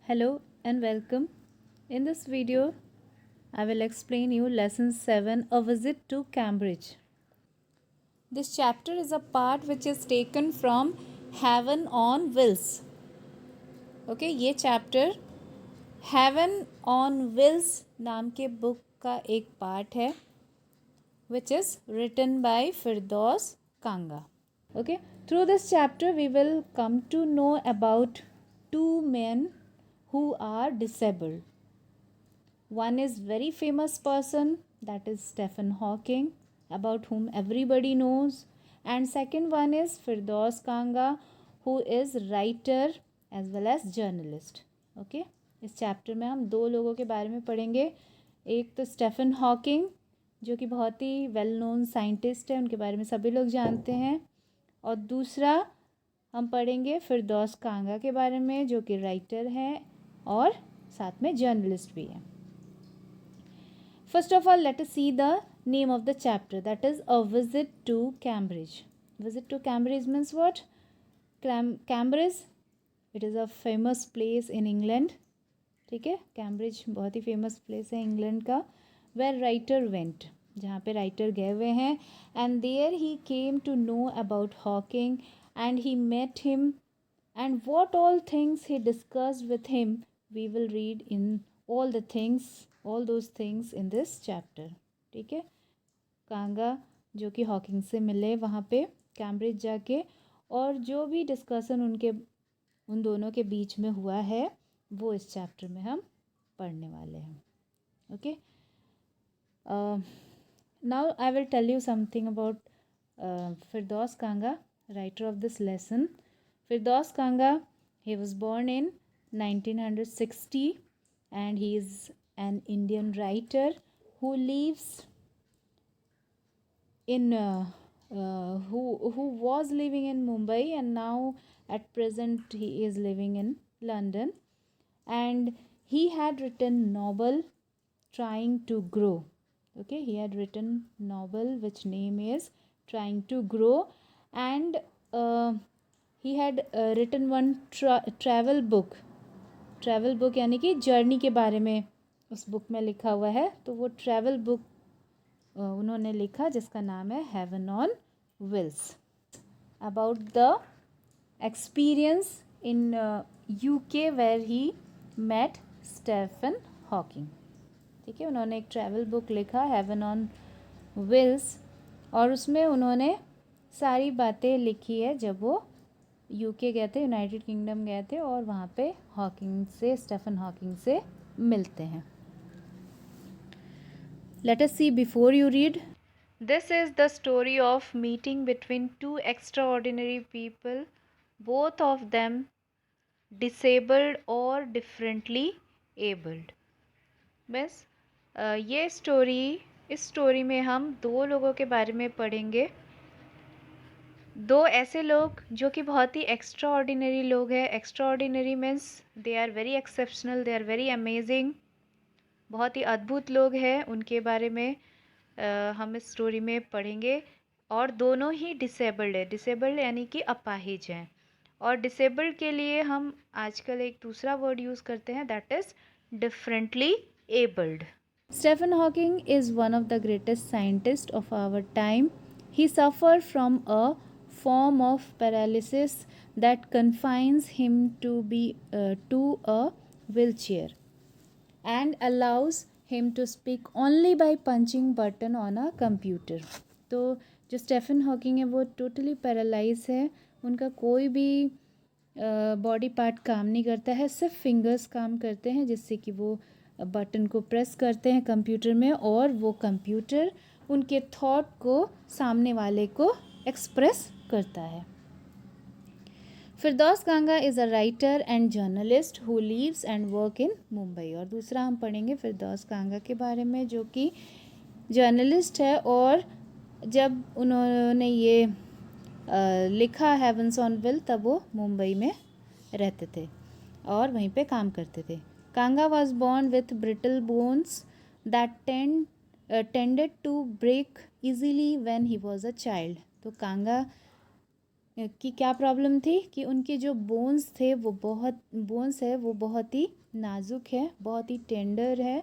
Hello and welcome. In this video, I will explain you lesson 7, A Visit to Cambridge. This chapter is a part which is taken from Heaven on Wheels. Okay, ये chapter Heaven on Wheels नाम के book का एक part है which is written by Firdaus Kanga. Okay, through this chapter we will come to know about two men who are disabled. One is very famous person, that is Stephen Hawking, about whom everybody knows, and second one is Firdaus Kanga, who is writer as well as journalist. Okay, इस chapter में हम दो लोगों के बारे में पढ़ेंगे. एक तो स्टेफन हॉकिंग जो कि बहुत ही वेल नोन साइंटिस्ट है, उनके बारे में सभी लोग जानते हैं, और दूसरा हम पढ़ेंगे फिरदौस कांगा के बारे में जो कि राइटर हैं और साथ में जर्नलिस्ट भी हैं. First of all, let us see the name of the chapter, that is A Visit to Cambridge. Visit to Cambridge means what? Cambridge, it is a famous place in England. ठीक है, Cambridge बहुत ही famous place है England का. Where writer went, जहाँ पे writer गए हुए हैं, and there he came to know about Hawking and he met him and what all things he discussed with him we will read in all the things, all those things in this chapter. ठीक है, कांगा जो कि Hawking से मिले वहाँ पे Cambridge जाके, और जो भी डिस्कशन उन दोनों के बीच में हुआ है वो इस चैप्टर में हम पढ़ने वाले हैं. Okay, now I will tell you something about Firdaus Kanga, writer of this lesson. Firdaus Kanga, he was born in 1960 and he is an Indian writer who lives in who was living in Mumbai and now at present he is living in London, and he had written novel Trying to Grow. Okay, he had written novel which name is Trying to Grow, and he had written one travel book यानी कि journey के बारे में उस book में लिखा हुआ है. तो वो ट्रैवल बुक उन्होंने लिखा जिसका नाम है heaven on wheels, about the experience in UK where he met Stephen Hawking. ठीक है, उन्होंने एक ट्रैवल बुक लिखा हेवन ऑन व्हील्स, और उसमें उन्होंने सारी बातें लिखी है जब वो UK गए थे, यूनाइटेड किंगडम गए थे, और वहाँ पे हॉकिंग से, स्टेफन हॉकिंग से मिलते हैं. Let us see before you read. This is the story of meeting between two extraordinary people, both of them disabled or differently abled. बस ये इस स्टोरी में हम दो लोगों के बारे में पढ़ेंगे, दो ऐसे लोग जो कि बहुत ही एक्स्ट्रा ऑर्डिनरी लोग हैं. Extraordinary means they are very exceptional, they are very amazing, बहुत ही अद्भुत लोग हैं. उनके बारे में हम इस स्टोरी में पढ़ेंगे, और दोनों ही डिसेबल्ड है. डिसेबल्ड यानी कि अपाहिज हैं, और डिसेबल्ड के लिए हम आजकल एक दूसरा वर्ड यूज़ करते हैं, that is differently abled. Stephen Hawking is one of the greatest scientists of our time. He suffered from a form of paralysis that confines him to a wheelchair and allows him to speak only by punching button on a computer. तो जो Stephen Hawking है वो totally paralyse है, उनका कोई भी body part काम नहीं करता है, सिर्फ फिंगर्स काम करते हैं जिससे कि वो बटन को प्रेस करते हैं कंप्यूटर में, और वो कंप्यूटर उनके थॉट को सामने वाले को एक्सप्रेस करता है. Firdaus Kanga is a writer and journalist who lives and work in Mumbai. और दूसरा हम पढ़ेंगे फिरदौस कांगा के बारे में जो कि जर्नलिस्ट है, और जब उन्होंने ये लिखा हेवन्स ऑन व्हील तब वो मुंबई में रहते थे और वहीं पे काम करते थे. Kanga was born with brittle bones that tended to break easily when he was a child. तो कांगा की क्या प्रॉब्लम थी कि उनके जो बोन्स है वो बहुत ही नाजुक है, बहुत ही टेंडर है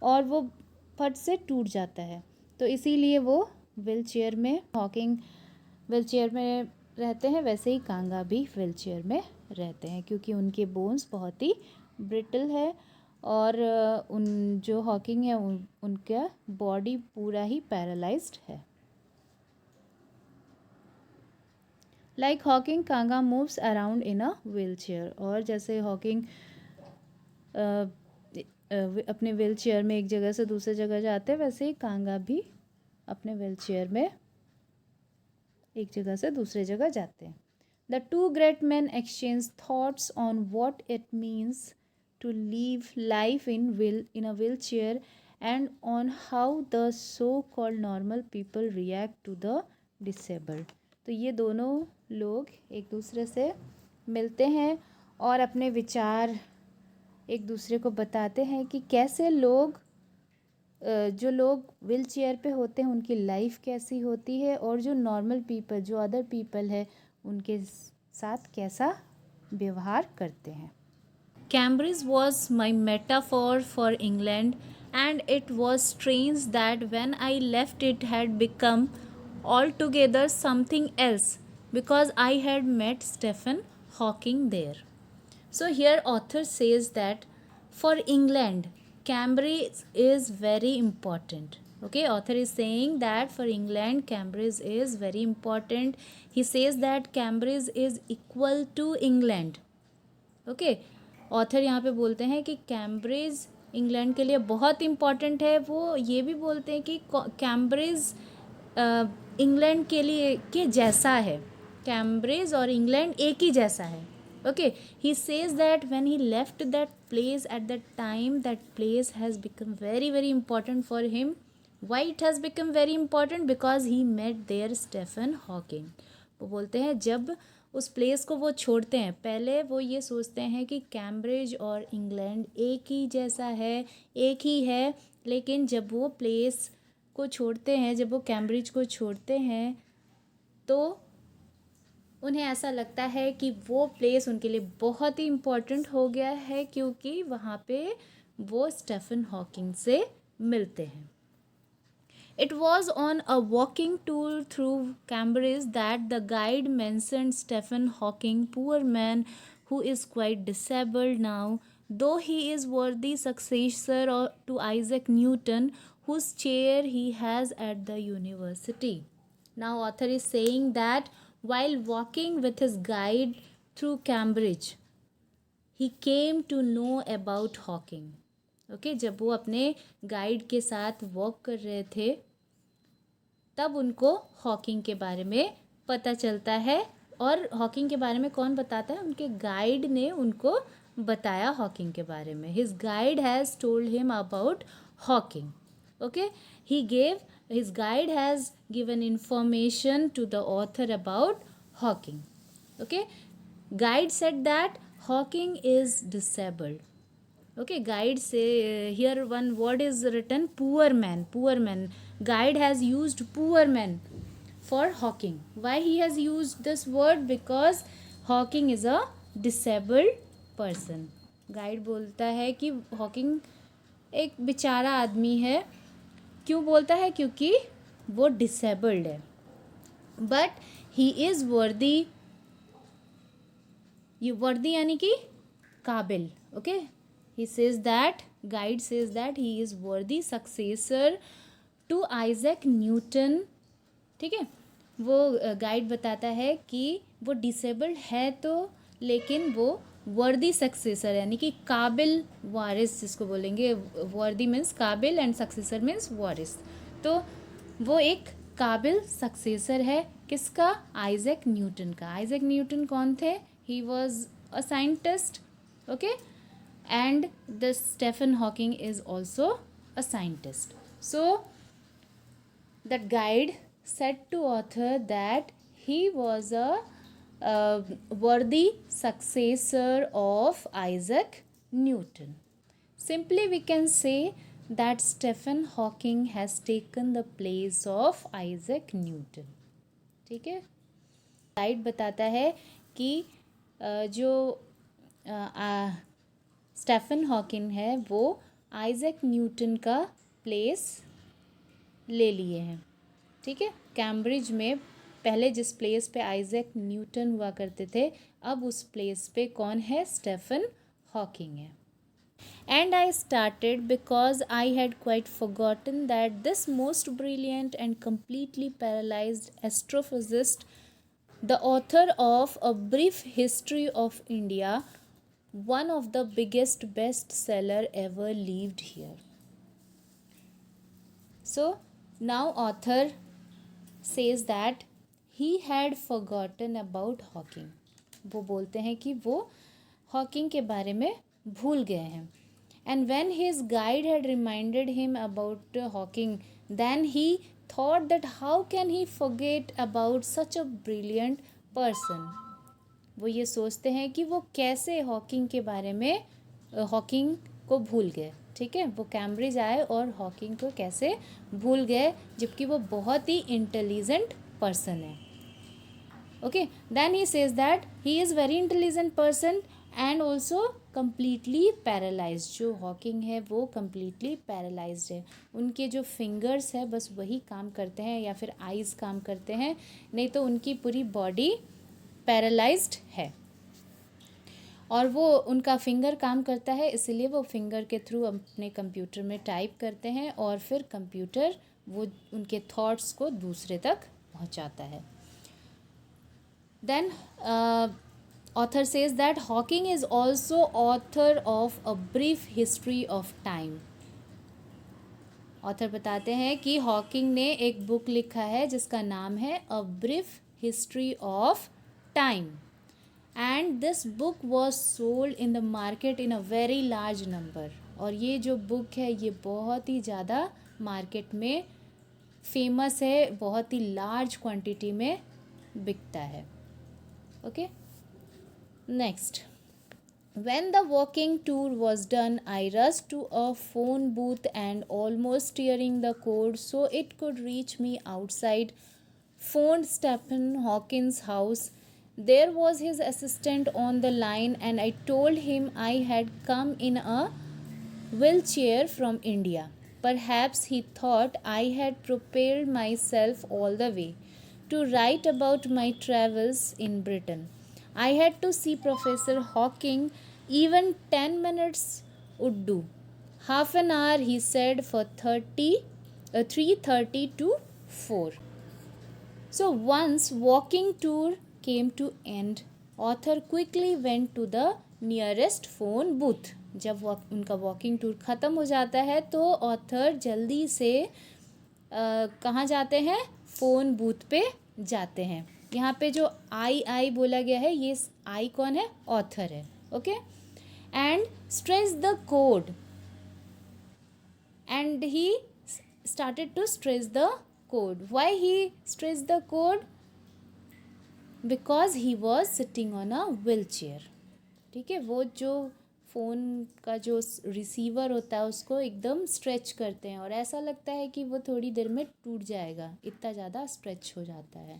और वो फट से टूट जाता है। तो इसीलिए वो व्हीलचेयर में, हॉकिंग व्हीलचेयर में रहते हैं, वैसे ही कांगा भी व्हीलचेयर में रहते हैं क्योंकि उनके बोन्स बहुत ही ब्रिटल है और जो हॉकिंग है उनका बॉडी पूरा ही पैरालाइज्ड है। Like Hawking, Kanga moves around in a wheelchair. और जैसे हॉकिंग अपने व्हीलचेयर में एक जगह से दूसरी जगह जाते हैं, वैसे ही कांगा भी अपने व्हीलचेयर में एक जगह से दूसरी जगह जाते हैं। The two great man exchange thoughts on what it means to live life in a wheelchair and on how the so called normal people react to the disabled. तो ये दोनों लोग एक दूसरे से मिलते हैं और अपने विचार एक दूसरे को बताते हैं कि कैसे लोग जो लोग व्हील चेयर पे होते हैं उनकी लाइफ कैसी होती है और जो नॉर्मल पीपल, जो अदर पीपल है, उनके साथ कैसा व्यवहार करते हैं। Cambridge was my metaphor for England, and it was strange that when I left it had become altogether something else because I had met Stephen Hawking there. So here author says that for England, Cambridge is very important. Okay, author is saying that for England, Cambridge is very important. He says that Cambridge is equal to England. Okay, author यहाँ पे बोलते हैं कि Cambridge England के लिए बहुत important है। वो ये भी बोलते हैं कि कैम्ब्रिज इंग्लैंड के लिए के जैसा है, कैम्ब्रिज और इंग्लैंड एक ही जैसा है। Okay, he says that when he left that place at that time, that place has become very very important for him. Why it has become very important? Because he met there Stephen Hawking. वो बोलते हैं जब उस place को वो छोड़ते हैं, पहले वो ये सोचते हैं कि कैम्ब्रिज और इंग्लैंड एक ही जैसा है, एक ही है, लेकिन जब वो प्लेस को छोड़ते हैं, जब वो कैम्ब्रिज को छोड़ते हैं, तो उन्हें ऐसा लगता है कि वो प्लेस उनके लिए बहुत ही इम्पोर्टेंट हो गया है क्योंकि वहाँ पे वो स्टेफन हॉकिंग से मिलते हैं। It was on a walking tour through Cambridge that the guide mentioned Stephen Hawking, poor man who is quite disabled now, though he is worthy successor to Isaac Newton, whose chair he has at the university. Now author is saying that while walking with his guide through Cambridge, he came to know about Hawking. Okay, जब वो अपने guide के साथ walk कर रहे थे तब उनको हॉकिंग के बारे में पता चलता है। और हॉकिंग के बारे में कौन बताता है? उनके गाइड ने उनको बताया हॉकिंग के बारे में। His guide has told him about Hawking. Okay, his guide has given information to the author about Hawking. Okay, guide said that Hawking is disabled. Okay, guide say here one word is written, poor man. Guide has used poor man for Hawking. Why he has used this word? Because Hawking is a disabled person. Guide बोलता है कि Hawking एक बेचारा आदमी है। क्यों बोलता है? क्योंकि वो डिसेबल्ड है, बट ही इज़ वर्दी। ये वर्दी यानी कि काबिल। Okay, he says that, guide says that he is worthy successor to Isaac Newton. ठीक है, वो गाइड बताता है कि वो डिसेबल्ड है तो, लेकिन वो वर्दी सक्सेसर यानी कि काबिल वारिस जिसको बोलेंगे। वर्दी मीन्स काबिल एंड सक्सेसर मीन्स वारिस। तो वो एक काबिल सक्सेसर है किसका? आइजैक न्यूटन का। आइजैक न्यूटन कौन थे? ही was a scientist. Okay, and the Stephen Hawking is also a scientist. So that guide said to author that he was a worthy successor of Isaac Newton. Simply we can say that Stephen Hawking has taken the place of Isaac Newton. ठीक है, guide बताता है कि जो Stephen Hawking है वो Isaac Newton का place ले लिए हैं। ठीक है, कैम्ब्रिज में पहले जिस प्लेस पे आइजैक न्यूटन हुआ करते थे, अब उस प्लेस पे कौन है? स्टीफन हॉकिंग है। And I started because I had quite forgotten that this most brilliant and completely paralyzed astrophysicist, the author of A Brief History of India, one of the biggest bestseller ever, lived here. So now author says that he had forgotten about Hawking. वो बोलते हैं कि वो Hawking के बारे में भूल गए हैं। And when his guide had reminded him about Hawking, then he thought that how can he forget about such a brilliant person. वो ये सोचते हैं कि वो कैसे हॉकिंग के बारे में हॉकिंग को भूल गए। ठीक है, वो कैम्ब्रिज आए और हॉकिंग को कैसे भूल गए, जबकि वो बहुत ही इंटेलिजेंट पर्सन है। Okay, then he says that he is very intelligent person and also completely paralyse. जो हॉकिंग है वो कम्प्लीटली पैरालाइज्ड है। उनके जो फिंगर्स है बस वही काम करते हैं या फिर आइज़ काम करते हैं, नहीं तो उनकी पूरी बॉडी पैरालाइज्ड है। और वो उनका फिंगर काम करता है, इसलिए वो फिंगर के थ्रू अपने कंप्यूटर में टाइप करते हैं और फिर कंप्यूटर वो उनके थॉट्स को दूसरे तक पहुंचाता है। Then author says that Hawking is also author of A Brief History of Time. Author बताते हैं कि हॉकिंग ने एक बुक लिखा है जिसका नाम है a brief history of time, and this book was sold in the market in a very large number. और ये जो बुक है ये बहुत ही ज़्यादा मार्केट में फेमस है, बहुत ही लार्ज क्वांटिटी में बिकता है। Okay, next, when the walking tour was done, I rushed to a phone booth and almost tearing the cord so it could reach me outside, phoned Stephen Hawking's house. There was his assistant on the line and I told him I had come in a wheelchair from India. Perhaps he thought I had prepared myself all the way to write about my travels in Britain. I had to see Professor Hawking. Even 10 minutes would do. Half an hour, he said, for 3:30 to 4. So once walking tour came to end, author quickly went to the nearest phone booth. जब उनका walking tour ख़त्म हो जाता है तो author जल्दी से कहाँ जाते हैं? फ़ोन बूथ पे जाते हैं। यहाँ पे जो आई बोला गया है, ये आई कौन है? ऑथर है। Okay, and stretch the code, and he started to stretch the code. Why he stretched the code? Because he was sitting on a wheelchair. ठीक है, वो जो फ़ोन का जो रिसीवर होता है उसको एकदम स्ट्रेच करते हैं और ऐसा लगता है कि वो थोड़ी देर में टूट जाएगा, इतना ज़्यादा स्ट्रेच हो जाता है।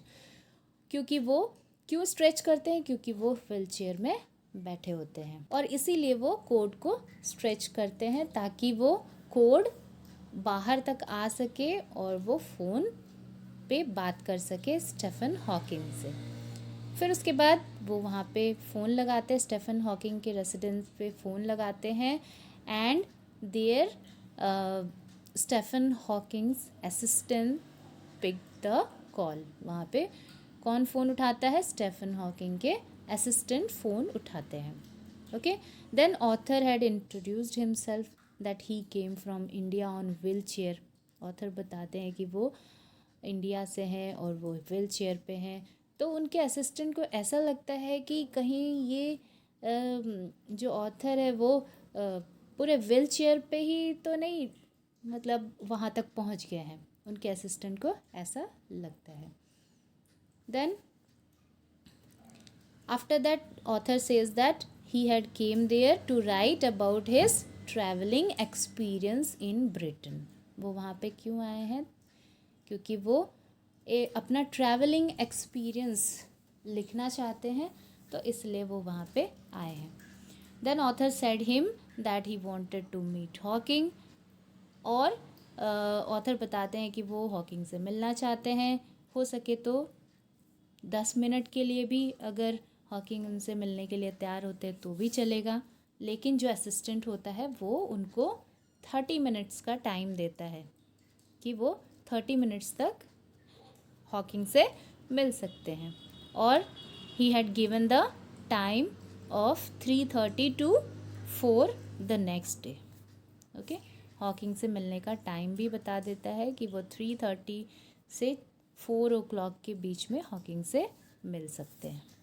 क्योंकि वो क्यों स्ट्रेच करते हैं? क्योंकि वो व्हीलचेयर में बैठे होते हैं और इसीलिए वो कोड को स्ट्रेच करते हैं ताकि वो कोड बाहर तक आ सके और वो फ़ोन पे बात कर सके स्टीफन हॉकिंग से। फिर उसके बाद वो वहाँ पे फ़ोन लगाते हैं, स्टीफन हॉकिंग के रेसिडेंस पे फ़ोन लगाते हैं and there Stephen Hawking's assistant pick the call. वहाँ पे कौन फ़ोन उठाता है? स्टीफन हॉकिंग के असिस्टेंट फ़ोन उठाते हैं। Okay, then author had introduced himself that he came from India on wheelchair. Author बताते हैं कि वो इंडिया से हैं और वो व्हील चेयर पे हैं। तो उनके असिस्टेंट को ऐसा लगता है कि कहीं ये जो ऑथर है वो पूरे व्हील चेयर पे ही तो नहीं, मतलब वहाँ तक पहुँच गए हैं। उनके असिस्टेंट को ऐसा लगता है। Then after that author says that he had came there to write about his traveling experience in Britain. वो वहाँ पे क्यों आए हैं? क्योंकि वो अपना ट्रैवलिंग एक्सपीरियंस लिखना चाहते हैं, तो इसलिए वो वहाँ पे आए हैं. Then author said him that he wanted to meet Hawking. और ऑथर बताते हैं कि वो हॉकिंग से मिलना चाहते हैं. हो सके तो 10 मिनट के लिए भी अगर हॉकिंग उनसे मिलने के लिए तैयार होते हैं तो भी चलेगा. लेकिन जो असिस्टेंट होता है वो उनको 30 मिनट्स का टाइम देता है कि वो 30 मिनट्स तक हॉकिंग से मिल सकते हैं. और he had given the time of 3:30 to 4 the next day. Okay, Hawking से मिलने का टाइम भी बता देता है कि वो 3:30 से 4 o'clock के बीच में हॉकिंग से मिल सकते हैं.